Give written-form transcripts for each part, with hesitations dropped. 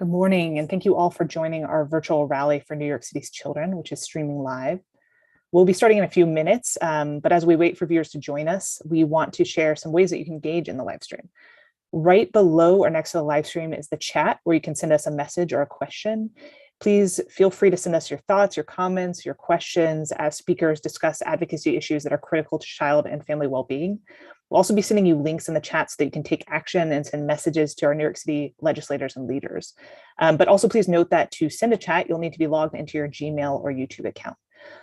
Good morning, and thank you all for joining our virtual rally for New York City's Children, which is streaming live. We'll be starting in a few minutes, but as we wait for viewers to join us, we want to share some ways that you can engage in the live stream. Right below or next to the live stream is the chat where you can send us a message or a question. Please feel free to send us your thoughts, your comments, your questions as speakers discuss advocacy issues that are critical to child and family well-being. We'll also be sending you links in the chat so that you can take action and send messages to our New York City legislators and leaders. But also please note that to send a chat, you'll need to be logged into your Gmail or YouTube account.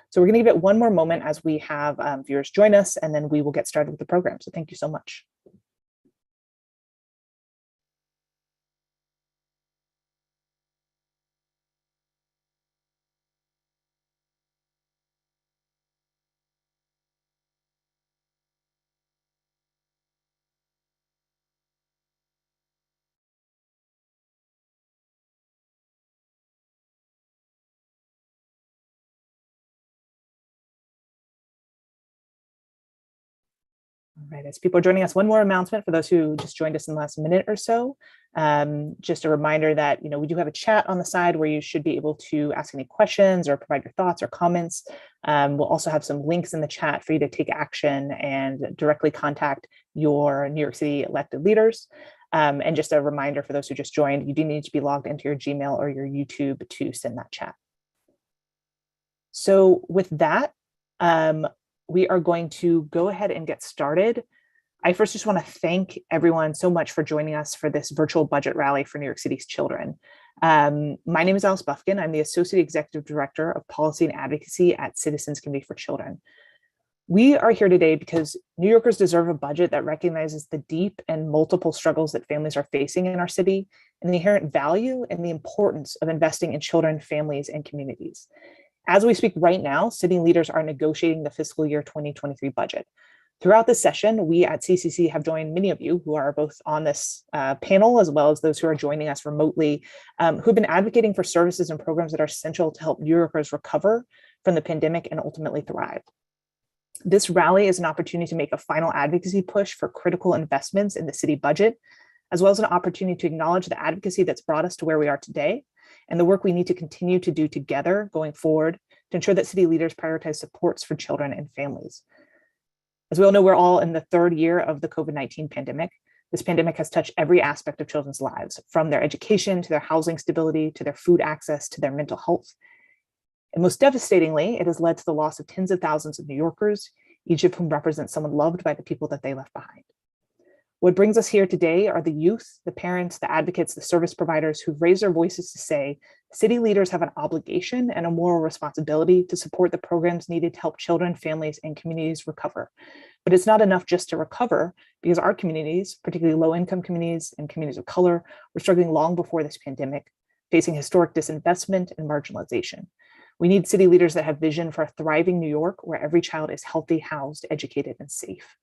So we're going to give it one more moment as we have viewers join us, and then we will get started with the program. So thank you so much. All right, as people are joining us, one more announcement for those who just joined us in the last minute or so. Just a reminder that we do have a chat on the side where you should be able to ask any questions or provide your thoughts or comments. We'll also have some links in the chat for you to take action and directly contact your New York City elected leaders. And just a reminder for those who just joined, you do need to be logged into your Gmail or your YouTube to send that chat. So with that, we are going to go ahead and get started. I first just want to thank everyone so much for joining us for this virtual budget rally for New York City's children. My name is Alice Buffkin. I'm the Associate Executive Director of Policy and Advocacy at Citizens Committee for Children. We are here today because New Yorkers deserve a budget that recognizes the deep and multiple struggles that families are facing in our city and the inherent value and the importance of investing in children, families, and communities. As we speak right now, city leaders are negotiating the fiscal year 2023 budget. Throughout this session, we at CCC have joined many of you who are both on this panel as well as those who are joining us remotely, who've been advocating for services and programs that are essential to help New Yorkers recover from the pandemic and ultimately thrive. This rally is an opportunity to make a final advocacy push for critical investments in the city budget, as well as an opportunity to acknowledge the advocacy that's brought us to where we are today and the work we need to continue to do together going forward to ensure that city leaders prioritize supports for children and families. As we all know, we're all in the third year of the COVID-19 pandemic. This pandemic has touched every aspect of children's lives, from their education to their housing stability, to their food access, to their mental health. And most devastatingly, it has led to the loss of tens of thousands of New Yorkers, each of whom represents someone loved by the people that they left behind. What brings us here today are the youth, the parents, the advocates, the service providers who've raised their voices to say city leaders have an obligation and a moral responsibility to support the programs needed to help children, families, and communities recover. But it's not enough just to recover, because our communities, particularly low-income communities and communities of color, were struggling long before this pandemic, facing historic disinvestment and marginalization. We need city leaders that have vision for a thriving New York where every child is healthy, housed, educated, and safe.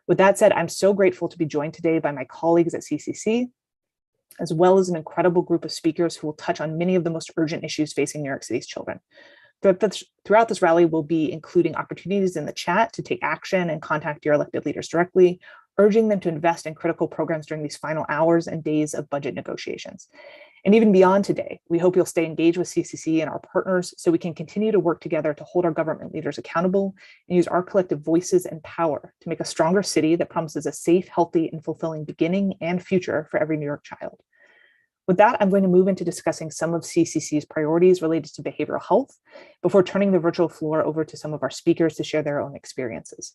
With that said, I'm so grateful to be joined today by my colleagues at CCC, as well as an incredible group of speakers who will touch on many of the most urgent issues facing New York City's children. Throughout this rally, we'll be including opportunities in the chat to take action and contact your elected leaders directly, urging them to invest in critical programs during these final hours and days of budget negotiations. And even beyond today, we hope you'll stay engaged with CCC and our partners so we can continue to work together to hold our government leaders accountable and use our collective voices and power to make a stronger city that promises a safe, healthy, and fulfilling beginning and future for every New York child. With that, I'm going to move into discussing some of CCC's priorities related to behavioral health before turning the virtual floor over to some of our speakers to share their own experiences.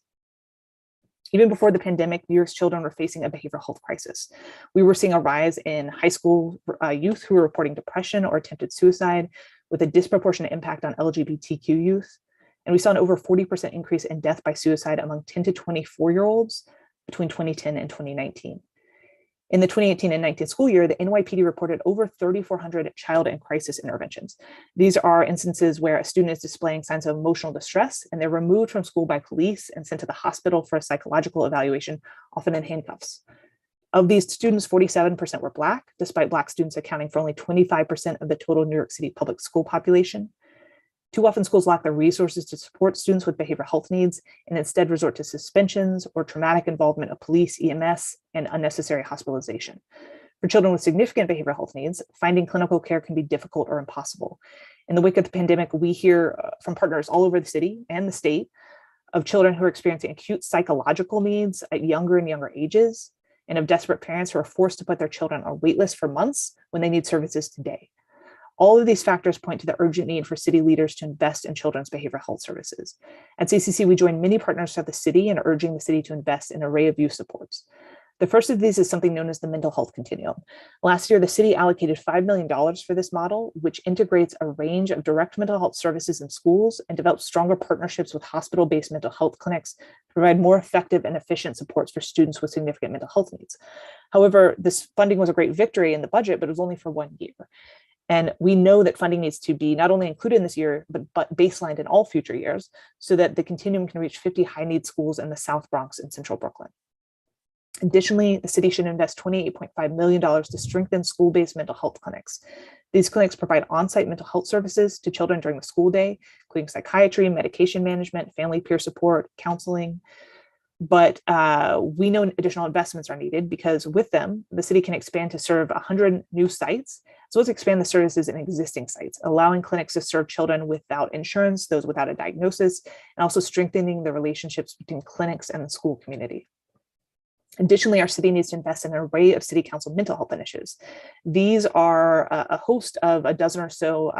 Even before the pandemic, New York's children were facing a behavioral health crisis. We were seeing a rise in high school youth who were reporting depression or attempted suicide, with a disproportionate impact on LGBTQ youth. And we saw an over 40% increase in death by suicide among 10 to 24-year-olds between 2010 and 2019. In the 2018 and 19 school year, the NYPD reported over 3,400 child and crisis interventions. These are instances where a student is displaying signs of emotional distress and they're removed from school by police and sent to the hospital for a psychological evaluation, often in handcuffs. Of these students, 47% were Black, despite Black students accounting for only 25% of the total New York City public school population. Too often schools lack the resources to support students with behavioral health needs and instead resort to suspensions or traumatic involvement of police, EMS, and unnecessary hospitalization. For children with significant behavioral health needs, finding clinical care can be difficult or impossible. In the wake of the pandemic, we hear from partners all over the city and the state of children who are experiencing acute psychological needs at younger and younger ages, and of desperate parents who are forced to put their children on a wait list for months when they need services today. All of these factors point to the urgent need for city leaders to invest in children's behavioral health services. At CCC, we join many partners throughout the city in urging the city to invest in an array of youth supports. The first of these is something known as the mental health continuum. Last year, the city allocated $5 million for this model, which integrates a range of direct mental health services in schools and develops stronger partnerships with hospital-based mental health clinics to provide more effective and efficient supports for students with significant mental health needs. However, this funding was a great victory in the budget, but it was only for 1 year. And we know that funding needs to be not only included in this year, but baselined in all future years so that the continuum can reach 50 high-need schools in the South Bronx and Central Brooklyn. Additionally, the city should invest $28.5 million to strengthen school-based mental health clinics. These clinics provide on-site mental health services to children during the school day, including psychiatry, medication management, family peer support, counseling. But we know additional investments are needed because with them, the city can expand to serve 100 new sites, as well as expand the services in existing sites, allowing clinics to serve children without insurance, those without a diagnosis, and also strengthening the relationships between clinics and the school community. Additionally, our city needs to invest in an array of city council mental health initiatives. These are a host of a dozen or so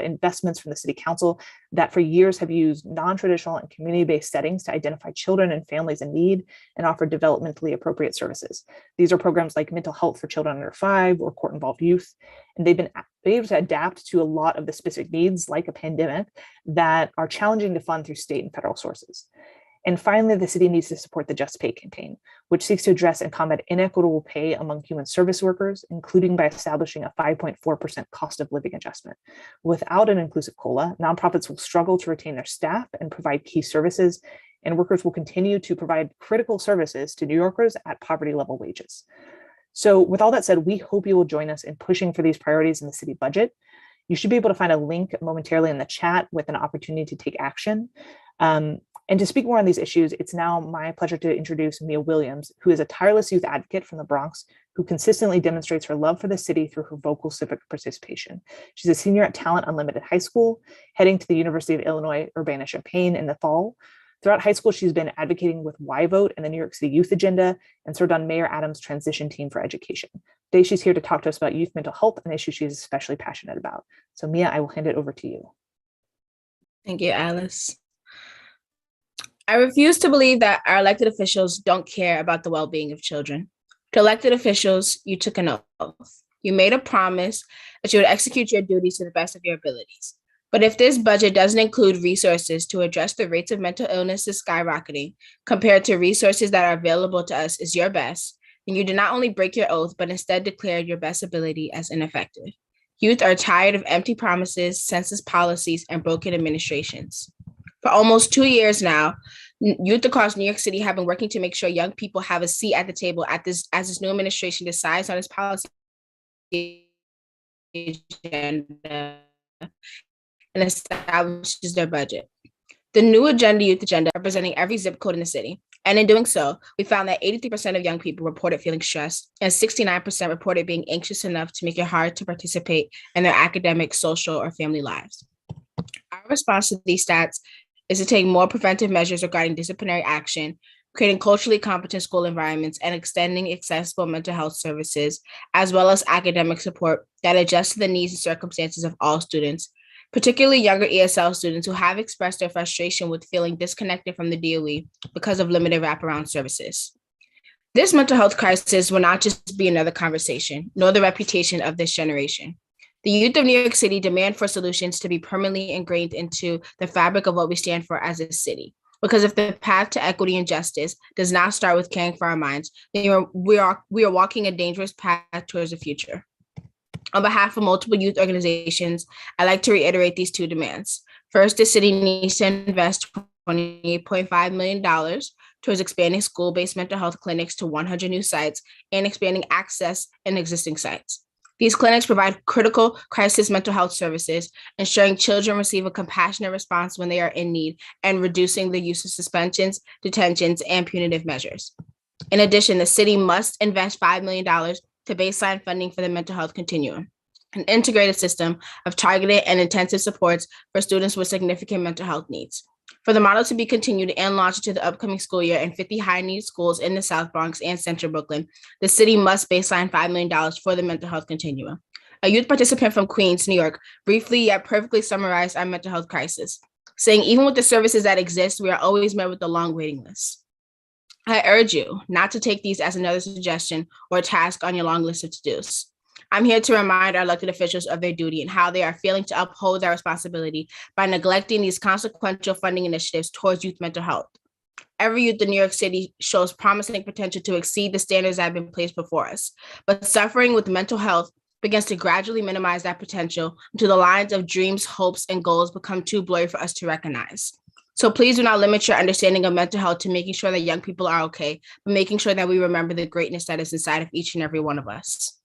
investments from the city council that for years have used non-traditional and community-based settings to identify children and families in need and offer developmentally appropriate services. These are programs like mental health for children under 5 or court-involved youth, and they've been able to adapt to a lot of the specific needs like a pandemic that are challenging to fund through state and federal sources. And finally, the city needs to support the Just Pay campaign, which seeks to address and combat inequitable pay among human service workers, including by establishing a 5.4% cost of living adjustment. Without an inclusive COLA, nonprofits will struggle to retain their staff and provide key services, and workers will continue to provide critical services to New Yorkers at poverty level wages. So with all that said, we hope you will join us in pushing for these priorities in the city budget. You should be able to find a link momentarily in the chat with an opportunity to take action. And to speak more on these issues, it's now my pleasure to introduce Mia Williams, who is a tireless youth advocate from the Bronx, who consistently demonstrates her love for the city through her vocal civic participation. She's a senior at Talent Unlimited High School, heading to the University of Illinois Urbana-Champaign in the fall. Throughout high school, she's been advocating with Why Vote and the New York City Youth Agenda and served on Mayor Adams' transition team for education. Today, she's here to talk to us about youth mental health, an issue she's especially passionate about. So Mia, I will hand it over to you. Thank you, Alice. I refuse to believe that our elected officials don't care about the well-being of children. To elected officials, you took an oath. You made a promise that you would execute your duties to the best of your abilities. But if this budget doesn't include resources to address the rates of mental illness skyrocketing compared to resources that are available to us is your best, then you did not only break your oath, but instead declared your best ability as ineffective. Youth are tired of empty promises, senseless policies, and broken administrations. For almost 2 years now, youth across New York City have been working to make sure young people have a seat at the table as this new administration decides on its policy agenda and establishes their budget. The new youth agenda, representing every zip code in the city. And in doing so, we found that 83% of young people reported feeling stressed and 69% reported being anxious enough to make it hard to participate in their academic, social, or family lives. Our response to these stats is to take more preventive measures regarding disciplinary action, creating culturally competent school environments, and extending accessible mental health services, as well as academic support that adjusts to the needs and circumstances of all students, particularly younger ESL students who have expressed their frustration with feeling disconnected from the DOE because of limited wraparound services. This mental health crisis will not just be another conversation, nor the reputation of this generation. The youth of New York City demand for solutions to be permanently ingrained into the fabric of what we stand for as a city. Because if the path to equity and justice does not start with caring for our minds, then we are walking a dangerous path towards the future. On behalf of multiple youth organizations, I'd like to reiterate these two demands. First, the city needs to invest $28.5 million towards expanding school-based mental health clinics to 100 new sites and expanding access in existing sites. These clinics provide critical crisis mental health services, ensuring children receive a compassionate response when they are in need and reducing the use of suspensions, detentions, and punitive measures. In addition, the city must invest $5 million to baseline funding for the mental health continuum, an integrated system of targeted and intensive supports for students with significant mental health needs. For the model to be continued and launched into the upcoming school year in 50 high-need schools in the South Bronx and Central Brooklyn, the city must baseline $5 million for the mental health continuum. A youth participant from Queens, New York, briefly yet perfectly summarized our mental health crisis, saying even with the services that exist, we are always met with a long waiting list. I urge you not to take these as another suggestion or task on your long list of to-dos. I'm here to remind our elected officials of their duty and how they are failing to uphold their responsibility by neglecting these consequential funding initiatives towards youth mental health. Every youth in New York City shows promising potential to exceed the standards that have been placed before us, but suffering with mental health begins to gradually minimize that potential until the lines of dreams, hopes, and goals become too blurry for us to recognize. So please do not limit your understanding of mental health to making sure that young people are okay, but making sure that we remember the greatness that is inside of each and every one of us.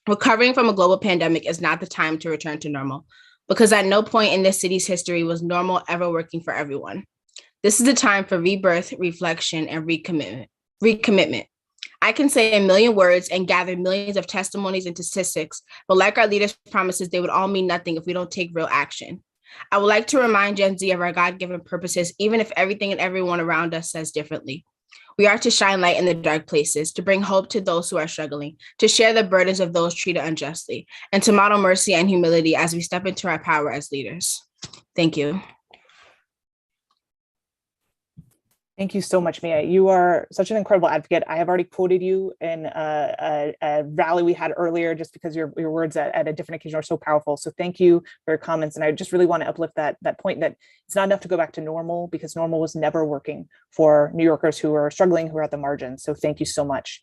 Recovering from a global pandemic is not the time to return to normal, because at no point in this city's history was normal ever working for everyone. This is the time for rebirth, reflection, and recommitment. I can say a million words and gather millions of testimonies and statistics, but like our leaders' promises, they would all mean nothing if we don't take real action. I would like to remind Gen Z of our God-given purposes, even if everything and everyone around us says differently. We are to shine light in the dark places, to bring hope to those who are struggling, to share the burdens of those treated unjustly, and to model mercy and humility as we step into our power as leaders. Thank you. Thank you so much, Mia. You are such an incredible advocate. I have already quoted you in a rally we had earlier, just because your words at a different occasion are so powerful. So thank you for your comments. And I just really want to uplift that point that it's not enough to go back to normal, because normal was never working for New Yorkers who are struggling, who are at the margins. So thank you so much.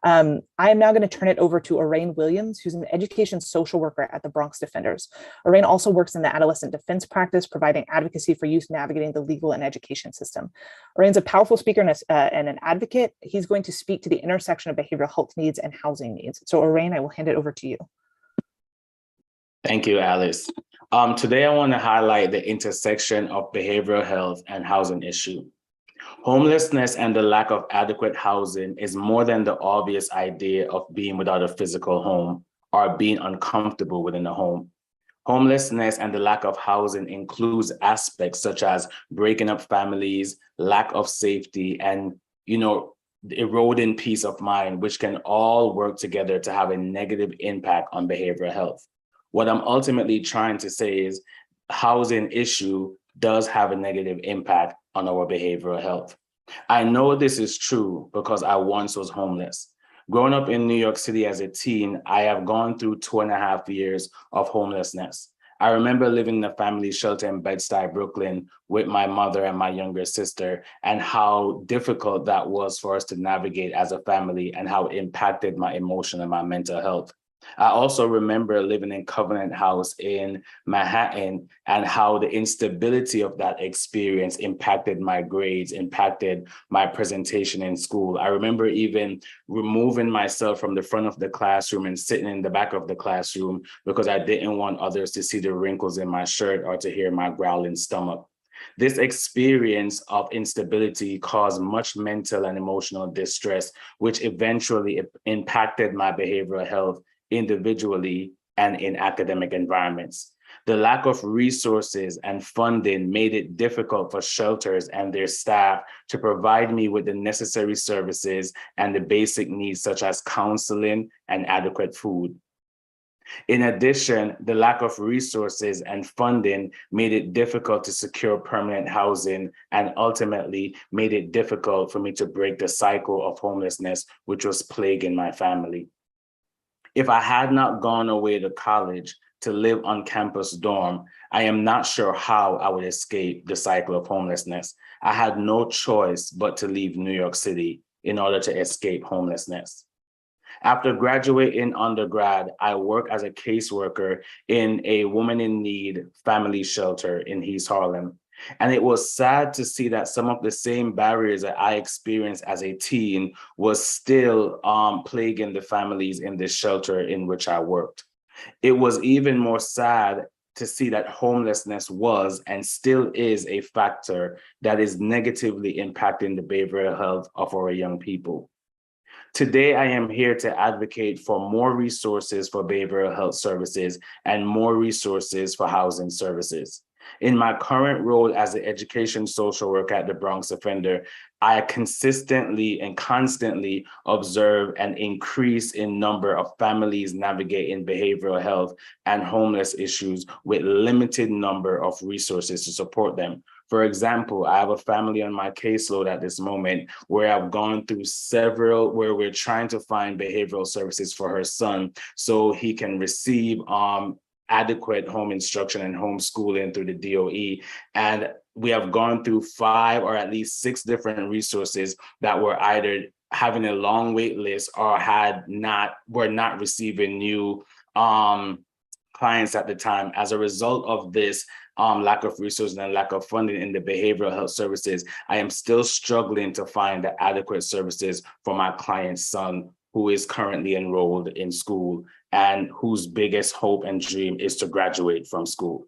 I am now going to turn it over to Arain Williams, who's an education social worker at the Bronx Defenders. Arain also works in the adolescent defense practice, providing advocacy for youth navigating the legal and education system. Arain's a powerful speaker and an advocate. He's going to speak to the intersection of behavioral health needs and housing needs. So Arain, I will hand it over to you. Thank you, Alice. Today, I want to highlight the intersection of behavioral health and housing issue. Homelessness and the lack of adequate housing is more than the obvious idea of being without a physical home or being uncomfortable within a home. Homelessness and the lack of housing includes aspects such as breaking up families, lack of safety, and, eroding peace of mind, which can all work together to have a negative impact on behavioral health. What I'm ultimately trying to say is housing issue does have a negative impact on our behavioral health. I know this is true because I once was homeless. Growing up in New York City as a teen, I have gone through 2.5 years of homelessness. I remember living in a family shelter in Bed-Stuy, Brooklyn, with my mother and my younger sister, and how difficult that was for us to navigate as a family and how it impacted my emotion and my mental health. I also remember living in Covenant House in Manhattan and how the instability of that experience impacted my grades, impacted my presentation in school. I remember even removing myself from the front of the classroom and sitting in the back of the classroom because I didn't want others to see the wrinkles in my shirt or to hear my growling stomach. This experience of instability caused much mental and emotional distress, which eventually impacted my behavioral health individually and in academic environments. The lack of resources and funding made it difficult for shelters and their staff to provide me with the necessary services and the basic needs such as counseling and adequate food. In addition, the lack of resources and funding made it difficult to secure permanent housing and ultimately made it difficult for me to break the cycle of homelessness, which was plaguing my family. If I had not gone away to college to live on campus dorm, I am not sure how I would escape the cycle of homelessness. I had no choice but to leave New York City in order to escape homelessness. After graduating undergrad, I worked as a caseworker in a woman in need family shelter in East Harlem. And it was sad to see that some of the same barriers that I experienced as a teen was still plaguing the families in this shelter in which I worked. It was even more sad to see that homelessness was and still is a factor that is negatively impacting the behavioral health of our young people. Today, I am here to advocate for more resources for behavioral health services and more resources for housing services. In my current role as an education social worker at the Bronx Offender, I consistently and constantly observe an increase in number of families navigating behavioral health and homeless issues with limited number of resources to support them. For example, I have a family on my caseload at this moment where I've gone through several, where we're trying to find behavioral services for her son so he can receive adequate home instruction and homeschooling through the DOE. And we have gone through 5 or at least 6 different resources that were either having a long wait list or were not receiving new clients at the time. As a result of this lack of resources and lack of funding in the behavioral health services, I am still struggling to find the adequate services for my client's son, who is currently enrolled in school and whose biggest hope and dream is to graduate from school.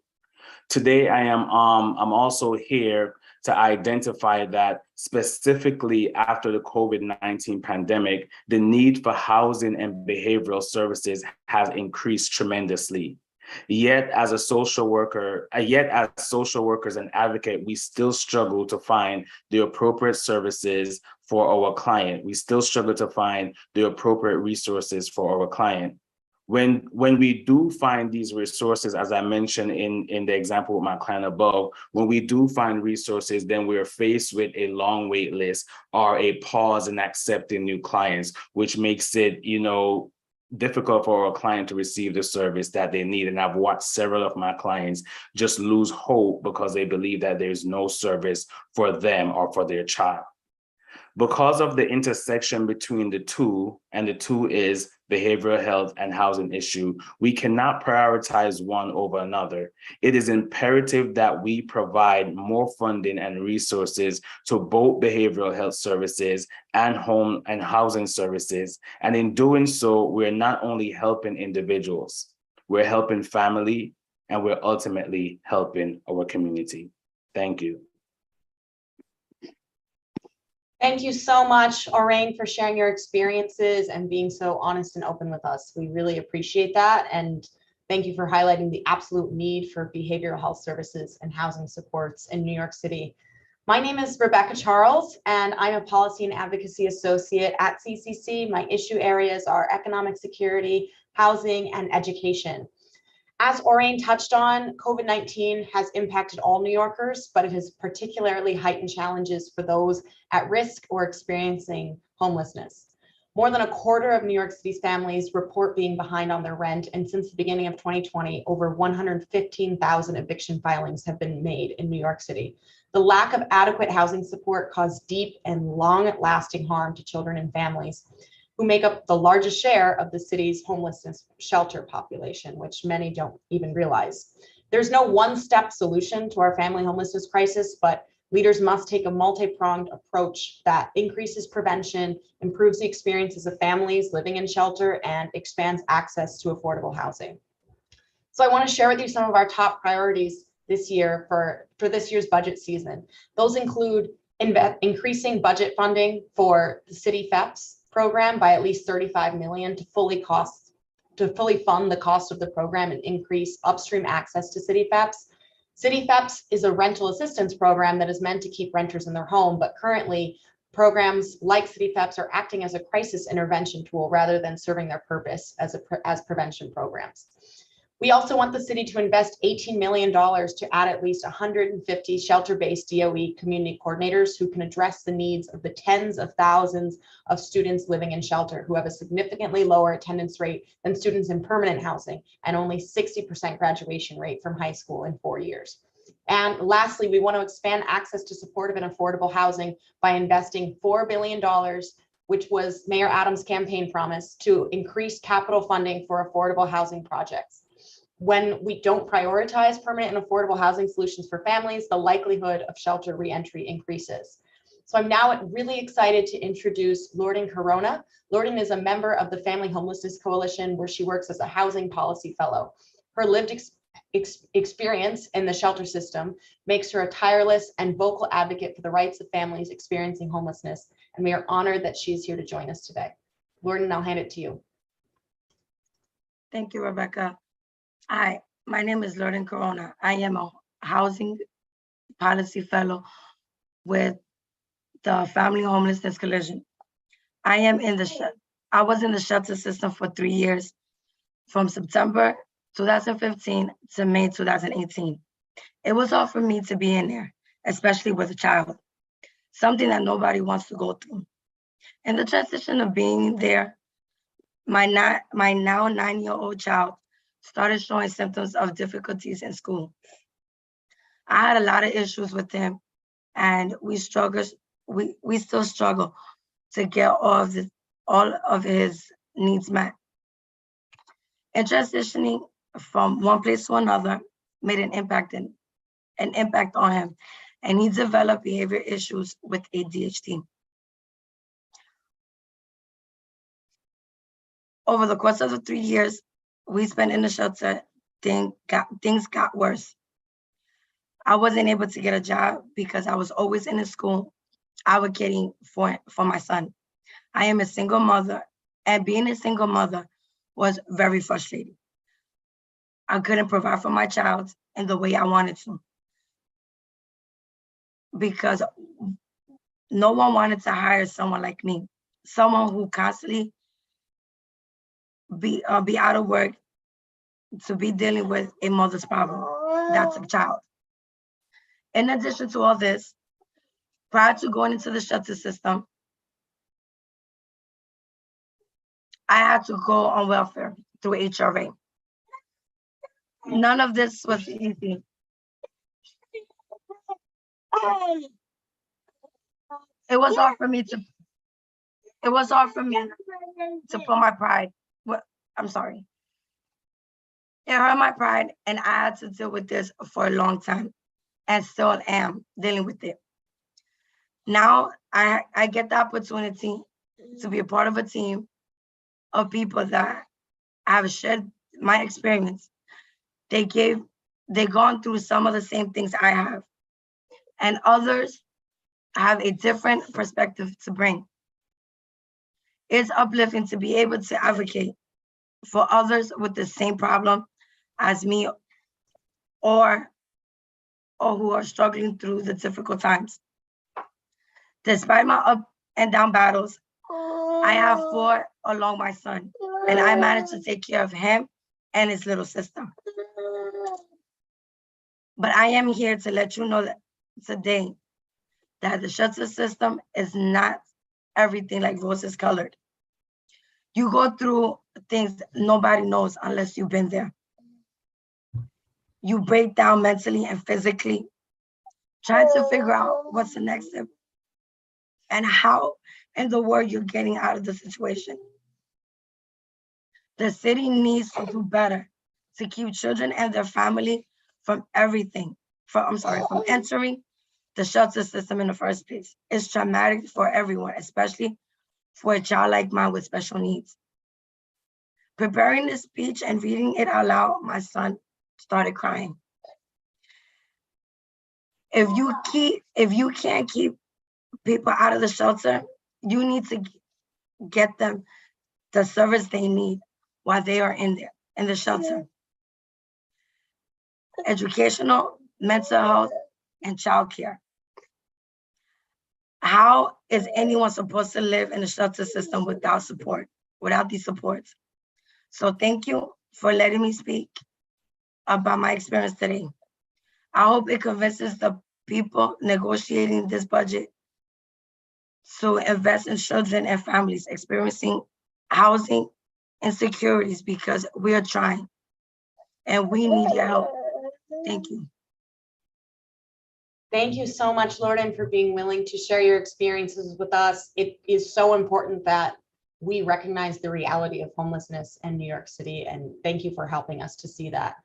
Today, I'm also here to identify that specifically after the COVID-19 pandemic, the need for housing and behavioral services has increased tremendously. Yet as social workers and advocate, we still struggle to find the appropriate services for our client. We still struggle to find the appropriate resources for our client. When we do find these resources, as I mentioned in the example with my client above, when we do find resources, then we're faced with a long wait list or a pause in accepting new clients, which makes it, difficult for our client to receive the service that they need. And I've watched several of my clients just lose hope because they believe that there's no service for them or for their child. Because of the intersection between the two, and the two is behavioral health and housing issue, we cannot prioritize one over another. It is imperative that we provide more funding and resources to both behavioral health services and home and housing services. And in doing so, we're not only helping individuals, we're helping family, and we're ultimately helping our community. Thank you. Thank you so much, Orain, for sharing your experiences and being so honest and open with us. We really appreciate that. And thank you for highlighting the absolute need for behavioral health services and housing supports in New York City. My name is Rebecca Charles, and I'm a policy and advocacy associate at CCC. My issue areas are economic security, housing, and education. As Orain touched on, COVID-19 has impacted all New Yorkers, but it has particularly heightened challenges for those at risk or experiencing homelessness. More than a quarter of New York City's families report being behind on their rent, and since the beginning of 2020, over 115,000 eviction filings have been made in New York City. The lack of adequate housing support caused deep and long-lasting harm to children and families, who make up the largest share of the city's homelessness shelter population, which many don't even realize. There's no one-step solution to our family homelessness crisis, but leaders must take a multi-pronged approach that increases prevention, improves the experiences of families living in shelter, and expands access to affordable housing. So I want to share with you some of our top priorities this year for this year's budget season. Those include increasing budget funding for the city FEPS program by at least $35 million to fully fund the cost of the program and increase upstream access to city FEPS. City FEPS is a rental assistance program that is meant to keep renters in their home, but currently programs like city FEPS are acting as a crisis intervention tool rather than serving their purpose as prevention programs. We also want the city to invest $18 million to add at least 150 shelter-based DOE community coordinators who can address the needs of the tens of thousands of students living in shelter who have a significantly lower attendance rate than students in permanent housing and only 60% graduation rate from high school in 4 years. And lastly, we want to expand access to supportive and affordable housing by investing $4 billion, which was Mayor Adams' campaign promise, to increase capital funding for affordable housing projects. When we don't prioritize permanent and affordable housing solutions for families, the likelihood of shelter reentry increases. So I'm now really excited to introduce Lourden Corona. Lourden is a member of the Family Homelessness Coalition, where she works as a housing policy fellow. Her lived experience in the shelter system makes her a tireless and vocal advocate for the rights of families experiencing homelessness, and we are honored that she is here to join us today. Lauren, I'll hand it to you. Thank you, Rebecca. Hi, my name is Lauren Corona. I am a housing policy fellow with the Family Homelessness Coalition. I was in the shelter system for 3 years, from September 2015 to May 2018. It was hard for me to be in there, especially with a child, something that nobody wants to go through. In the transition of being there, my now 9-year-old child started showing symptoms of difficulties in school. I had a lot of issues with him, and we still struggle to get all of his needs met. And transitioning from one place to another made an impact on him, and he developed behavior issues with ADHD. Over the course of the 3 years we spent in the shelter, things got worse. I wasn't able to get a job because I was always in the school advocating for my son. I am a single mother, and being a single mother was very frustrating. I couldn't provide for my child in the way I wanted to because no one wanted to hire someone like me, someone who constantly be out of work to be dealing with a mother's problem. That's a child. In addition to all this, prior to going into the shelter system, I had to go on welfare through HRA. None of this was easy. It was hard for me to put my pride. I'm sorry. It hurt my pride, and I had to deal with this for a long time, and still am dealing with it. Now I get the opportunity to be a part of a team of people that have shared my experience. They've gone through some of the same things I have, and others have a different perspective to bring. It's uplifting to be able to advocate for others with the same problem as me, or who are struggling through the difficult times. Despite my up and down battles, I have fought along my son, and I managed to take care of him and his little sister. But I am here to let you know that today that the shelter system is not everything like roses colored. You go through things nobody knows unless you've been there. You break down mentally and physically, trying to figure out what's the next step and how in the world you're getting out of the situation. The city needs to do better to keep children and their family from entering the shelter system in the first place. It's traumatic for everyone, especially for a child like mine with special needs. Preparing this speech and reading it out loud, my son started crying. If you can't keep people out of the shelter, you need to get them the service they need while they are in the shelter. Educational, mental health, and childcare. How is anyone supposed to live in the shelter system without these supports? So thank you for letting me speak about my experience today. I hope it convinces the people negotiating this budget to invest in children and families experiencing housing insecurities, because we are trying and we need your help. Thank you. Thank you so much, Lauren, for being willing to share your experiences with us. It is so important that we recognize the reality of homelessness in New York City, and thank you for helping us to see that.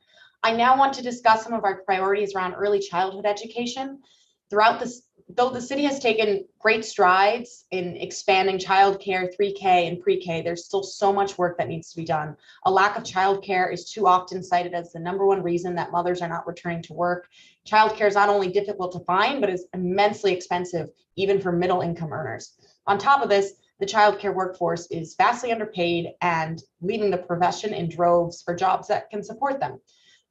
I now want to discuss some of our priorities around early childhood education. Throughout this, though the city has taken great strides in expanding childcare, 3K and pre-K, there's still so much work that needs to be done. A lack of childcare is too often cited as the #1 reason that mothers are not returning to work. Childcare is not only difficult to find, but is immensely expensive, even for middle income earners. On top of this, The childcare workforce is vastly underpaid and leaving the profession in droves for jobs that can support them.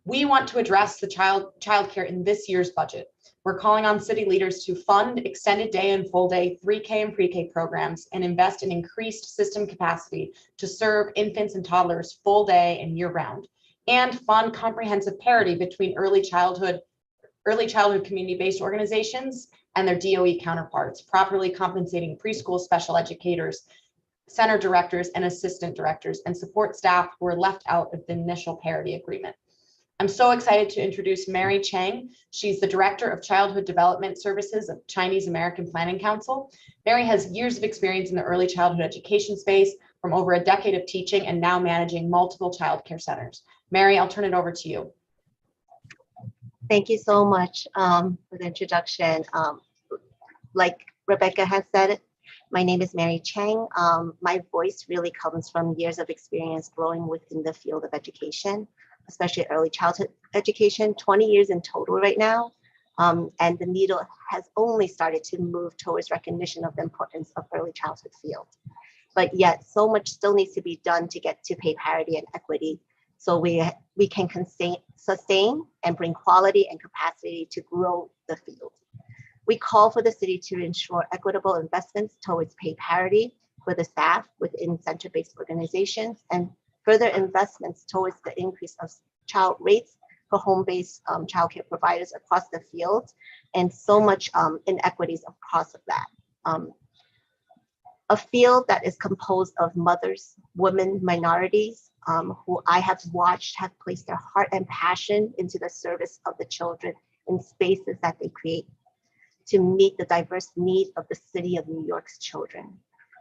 We want to address the childcare in this year's budget. We're calling on city leaders to fund extended day and full day 3K and pre-K programs and invest in increased system capacity to serve infants and toddlers full day and year round, and fund comprehensive parity between early childhood community-based organizations and their DOE counterparts, properly compensating preschool special educators, center directors and assistant directors, and support staff who were left out of the initial parity agreement. I'm so excited to introduce Mary Chang. She's the Director of Childhood Development Services of Chinese American Planning Council. Mary has years of experience in the early childhood education space, from over a decade of teaching and now managing multiple childcare centers. Mary, I'll turn it over to you. Thank you so much for the introduction. Like Rebecca has said, my name is Mary Chang. My voice really comes from years of experience growing within the field of education, especially early childhood education, 20 years in total right now. And the needle has only started to move towards recognition of the importance of early childhood field. But yet so much still needs to be done to get to pay parity and equity, so we can sustain and bring quality and capacity to grow the field. We call for the city to ensure equitable investments towards pay parity for the staff within center-based organizations, and further investments towards the increase of child rates for home-based childcare providers across the field, and so much inequities across of that. A field that is composed of mothers, women, minorities, who I have watched have placed their heart and passion into the service of the children in spaces that they create to meet the diverse needs of the city of New York's children.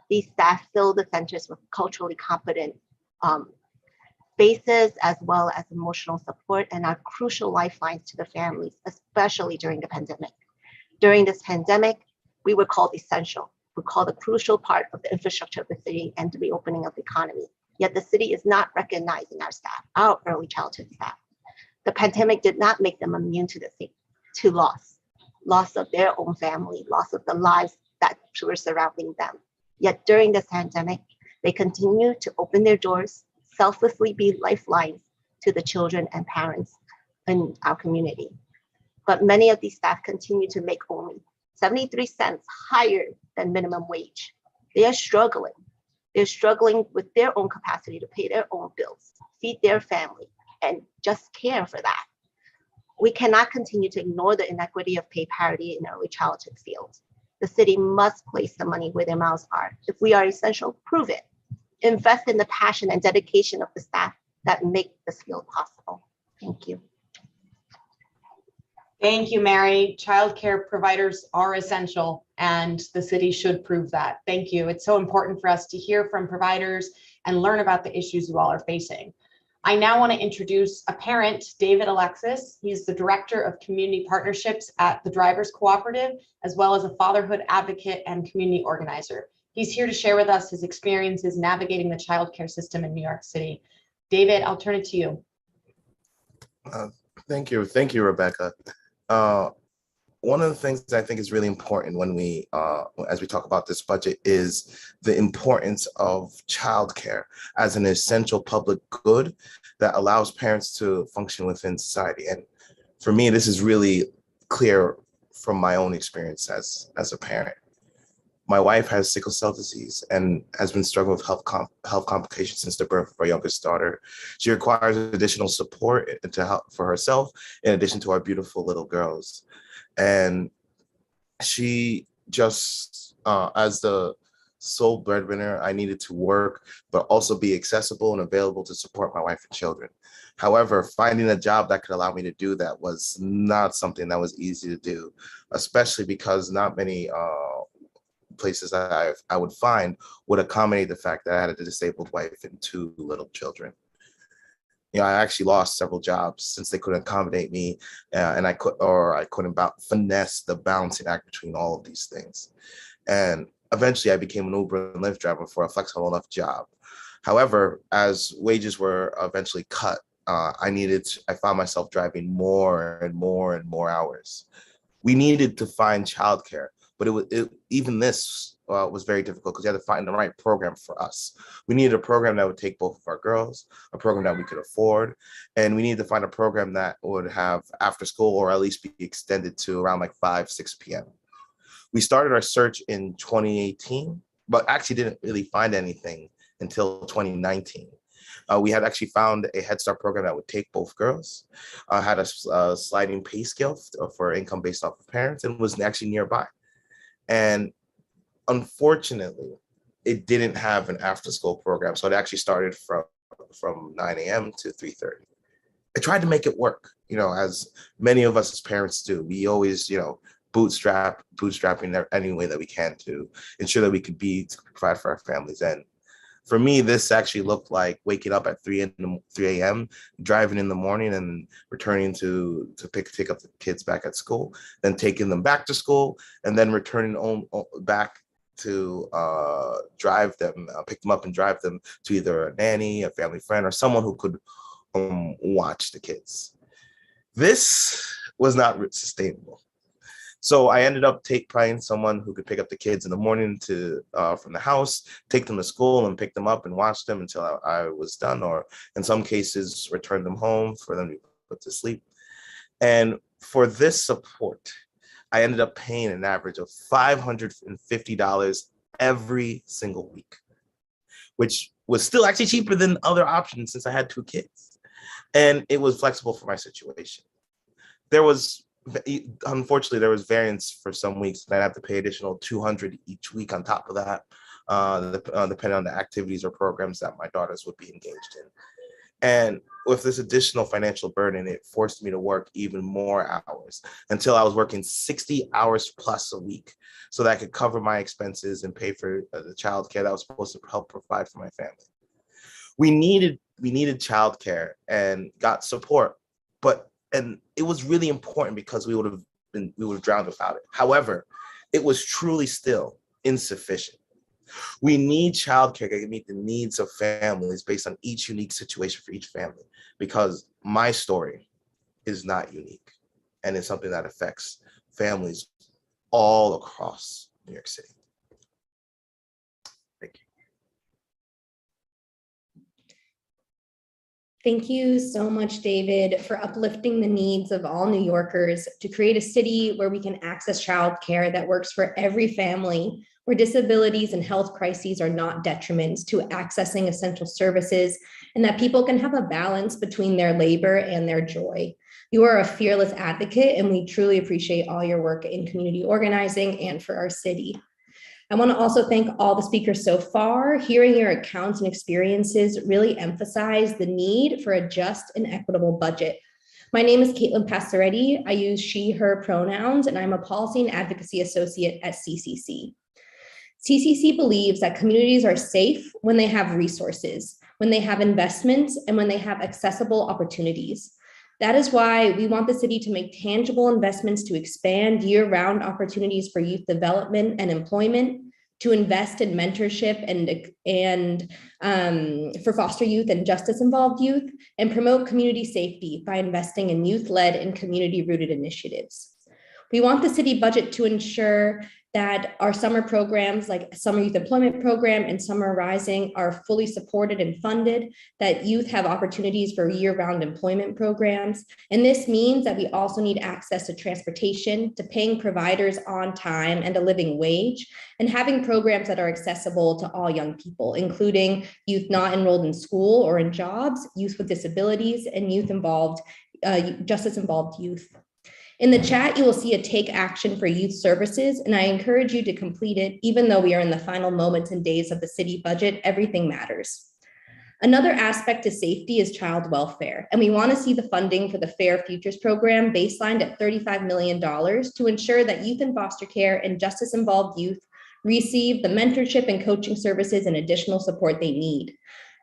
These staff fill the centers with culturally competent spaces, as well as emotional support, and are crucial lifelines to the families, especially during the pandemic. During this pandemic, we were called essential. We're called a crucial part of the infrastructure of the city and the reopening of the economy. Yet the city is not recognizing our staff, our early childhood staff. The pandemic did not make them immune to loss of their own family, loss of the lives that were surrounding them. Yet during this pandemic, they continue to open their doors, selflessly be lifelines to the children and parents in our community. But many of these staff continue to make only 73 cents higher than minimum wage. They are struggling. They're struggling with their own capacity to pay their own bills, feed their family, and just care for that. We cannot continue to ignore the inequity of pay parity in early childhood fields. The city must place the money where their mouths are. If we are essential, prove it. Invest in the passion and dedication of the staff that make this field possible. Thank you. Thank you, Mary. Childcare providers are essential, and the city should prove that. Thank you. It's so important for us to hear from providers and learn about the issues you all are facing. I now want to introduce a parent, David Alexis. He's the Director of Community Partnerships at the Drivers Cooperative, as well as a fatherhood advocate and community organizer. He's here to share with us his experiences navigating the childcare system in New York City. David, I'll turn it to you. Thank you, Rebecca. One of the things that I think is really important when as we talk about this budget, is the importance of childcare as an essential public good that allows parents to function within society. And for me, this is really clear from my own experience as a parent. My wife has sickle cell disease and has been struggling with health complications since the birth of our youngest daughter. She requires additional support to help for herself, in addition to our beautiful little girls. And she just, as the sole breadwinner, I needed to work, but also be accessible and available to support my wife and children. However, finding a job that could allow me to do that was not something that was easy to do, especially because not many places I would find would accommodate the fact that I had a disabled wife and two little children. You know, I actually lost several jobs since they couldn't accommodate me, and I couldn't finesse the balancing act between all of these things. And eventually I became an Uber and Lyft driver for a flexible enough job. However, as wages were eventually cut, I found myself driving more and more hours. We needed to find childcare, but even this was very difficult because you had to find the right program for us. We needed a program that would take both of our girls, a program that we could afford, and we needed to find a program that would have after school or at least be extended to around like 5, 6 p.m. We started our search in 2018, but actually didn't really find anything until 2019. We had actually found a Head Start program that would take both girls, had a sliding pay scale for income based off of parents, and was actually nearby. And unfortunately, it didn't have an after school program. So it actually started from 9 a.m. to 3:30. I tried to make it work, as many of us as parents do. We always, bootstrapping any way that we can to ensure that we could to provide for our families. And for me, this actually looked like waking up at 3 a.m., driving in the morning and returning to take up the kids back at school, then taking them back to school, and then returning back to pick them up and drive them to either a nanny, a family friend, or someone who could watch the kids. This was not sustainable. So I ended up finding someone who could pick up the kids in the morning from the house, take them to school and pick them up and watch them until I was done, or in some cases, return them home for them to be put to sleep. And for this support, I ended up paying an average of $550 every single week, which was still actually cheaper than other options since I had 2 kids. And it was flexible for my situation. Unfortunately, there was variance for some weeks, and I'd have to pay additional $200 each week on top of that, depending on the activities or programs that my daughters would be engaged in. And with this additional financial burden, it forced me to work even more hours until I was working 60 hours plus a week so that I could cover my expenses and pay for the childcare that was supposed to help provide for my family. We needed childcare and got support, and it was really important because we would have drowned without it. However, it was truly still insufficient. We need childcare to meet the needs of families based on each unique situation for each family, because my story is not unique, and it's something that affects families all across New York City. Thank you. Thank you so much, David, for uplifting the needs of all New Yorkers to create a city where we can access childcare that works for every family, where disabilities and health crises are not detriments to accessing essential services, and that people can have a balance between their labor and their joy. You are a fearless advocate, and we truly appreciate all your work in community organizing and for our city. I want to also thank all the speakers so far. Hearing your accounts and experiences really emphasize the need for a just and equitable budget. My name is Caitlin Passaretti. I use she, her pronouns, and I'm a policy and advocacy associate at CCC. CCC believes that communities are safe when they have resources, when they have investments, and when they have accessible opportunities. That is why we want the city to make tangible investments to expand year-round opportunities for youth development and employment, to invest in mentorship and for foster youth and justice-involved youth, and promote community safety by investing in youth-led and community-rooted initiatives. We want the city budget to ensure that our summer programs like Summer Youth Employment Program and Summer Rising are fully supported and funded, that youth have opportunities for year-round employment programs. And this means that we also need access to transportation, to paying providers on time and a living wage, and having programs that are accessible to all young people, including youth not enrolled in school or in jobs, youth with disabilities, and justice-involved youth. In the chat, you will see a take action for youth services, and I encourage you to complete it. Even though we are in the final moments and days of the city budget, everything matters. Another aspect to safety is child welfare, and we want to see the funding for the Fair Futures program baselined at $35 million to ensure that youth in foster care and justice-involved youth receive the mentorship and coaching services and additional support they need.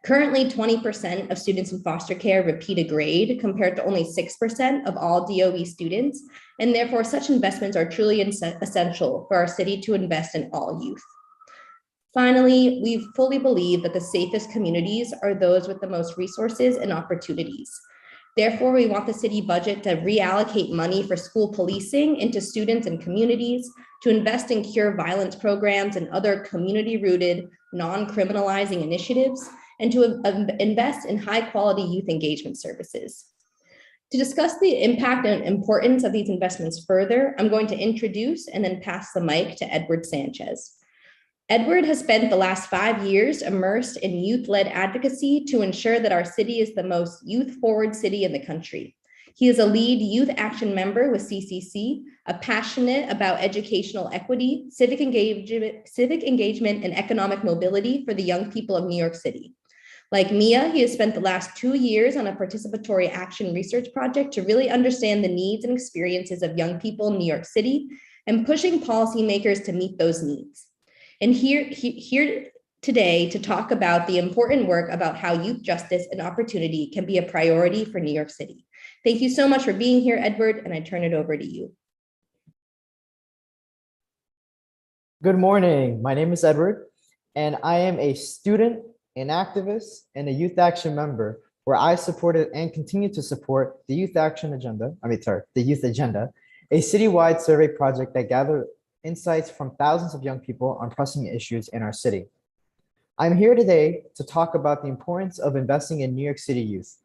Currently, 20% of students in foster care repeat a grade compared to only 6% of all DOE students, and therefore such investments are truly essential for our city to invest in all youth. Finally, we fully believe that the safest communities are those with the most resources and opportunities. Therefore, we want the city budget to reallocate money for school policing into students and communities, to invest in cure violence programs and other community-rooted, non-criminalizing initiatives, and to invest in high-quality youth engagement services. To discuss the impact and importance of these investments further, I'm going to introduce and then pass the mic to Edward Sanchez. Edward has spent the last 5 years immersed in youth-led advocacy to ensure that our city is the most youth-forward city in the country. He is a lead youth action member with CCC, a passionate about educational equity, civic engagement, and economic mobility for the young people of New York City. Like Mia, he has spent the last 2 years on a participatory action research project to really understand the needs and experiences of young people in New York City and pushing policymakers to meet those needs. And here today to talk about the important work about how youth justice and opportunity can be a priority for New York City. Thank you so much for being here, Edward, and I turn it over to you. Good morning. My name is Edward, and I am a student, an activist, and a youth action member where I supported and continue to support the Youth Agenda, a citywide survey project that gathered insights from thousands of young people on pressing issues in our city. I'm here today to talk about the importance of investing in New York City youth.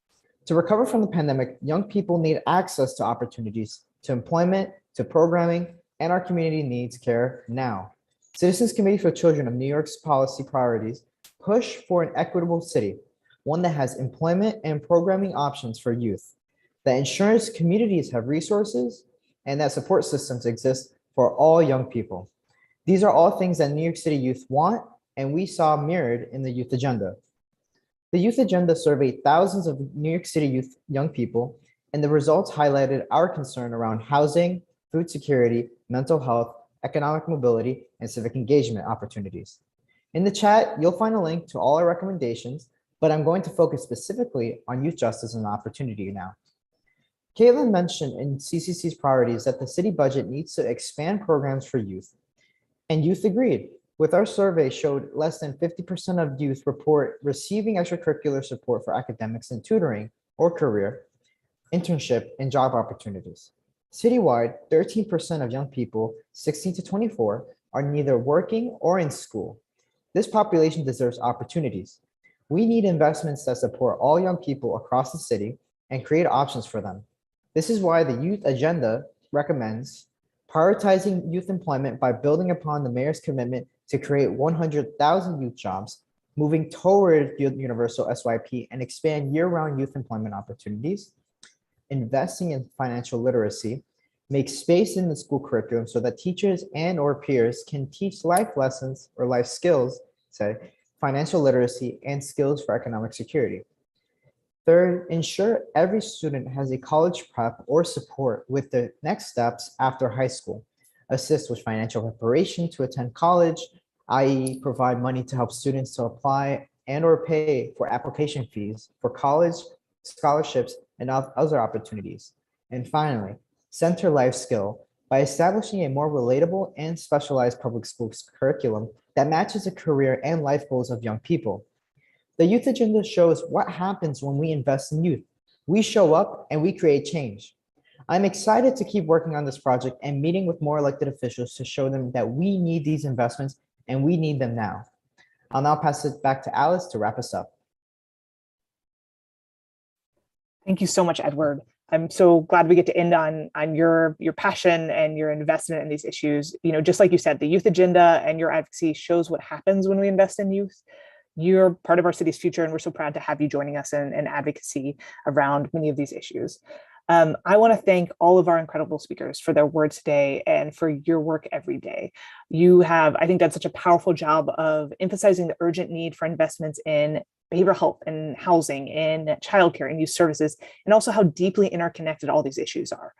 To recover from the pandemic, young people need access to opportunities, to employment, to programming, and our community needs care now. Citizens Committee for Children of New York's policy priorities push for an equitable city, one that has employment and programming options for youth, that ensures communities have resources, and that support systems exist for all young people. These are all things that New York City youth want, and we saw mirrored in the Youth Agenda. The Youth Agenda surveyed thousands of New York City young people, and the results highlighted our concern around housing, food security, mental health, economic mobility, and civic engagement opportunities. In the chat, you'll find a link to all our recommendations, but I'm going to focus specifically on youth justice and opportunity now. Caitlin mentioned in CCC's priorities that the city budget needs to expand programs for youth, and youth agreed. With our survey showed less than 50% of youth report receiving extracurricular support for academics and tutoring or career, internship, and job opportunities. Citywide, 13% of young people 16 to 24 are neither working or in school. This population deserves opportunities. We need investments that support all young people across the city and create options for them. This is why the Youth Agenda recommends prioritizing youth employment by building upon the mayor's commitment to create 100,000 youth jobs, moving toward universal SYP and expand year-round youth employment opportunities, investing in financial literacy, make space in the school curriculum so that teachers and or peers can teach life lessons or life skills, financial literacy and skills for economic security. Third, ensure every student has a college prep or support with the next steps after high school. Assist with financial preparation to attend college, i.e. provide money to help students to apply and or pay for application fees for college, scholarships, and other opportunities. And finally, center life skill by establishing a more relatable and specialized public schools curriculum that matches the career and life goals of young people. The Youth Agenda shows what happens when we invest in youth. We show up and we create change. I'm excited to keep working on this project and meeting with more elected officials to show them that we need these investments and we need them now. I'll now pass it back to Alice to wrap us up. Thank you so much, Edward. I'm so glad we get to end on your passion and your investment in these issues. You know, just like you said, the Youth Agenda and your advocacy shows what happens when we invest in youth. You're part of our city's future, and we're so proud to have you joining us in advocacy around many of these issues. I want to thank all of our incredible speakers for their words today and for your work every day. You have, I think, done such a powerful job of emphasizing the urgent need for investments in behavioral health and housing, in childcare and youth services, and also how deeply interconnected all these issues are.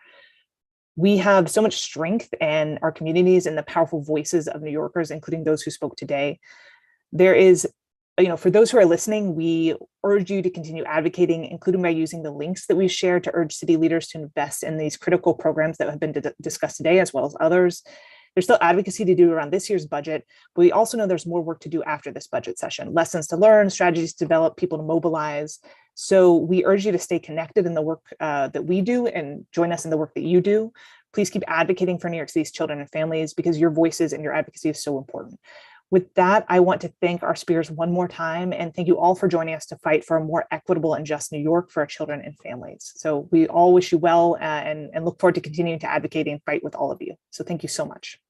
We have so much strength in our communities and the powerful voices of New Yorkers, including those who spoke today. There is, for those who are listening, we urge you to continue advocating, including by using the links that we've shared to urge city leaders to invest in these critical programs that have been discussed today, as well as others. There's still advocacy to do around this year's budget, but we also know there's more work to do after this budget session, lessons to learn, strategies to develop, people to mobilize. So we urge you to stay connected in the work that we do and join us in the work that you do. Please keep advocating for New York City's children and families because your voices and your advocacy is so important. With that, I want to thank our speakers one more time and thank you all for joining us to fight for a more equitable and just New York for our children and families. So we all wish you well and look forward to continuing to advocate and fight with all of you. So thank you so much.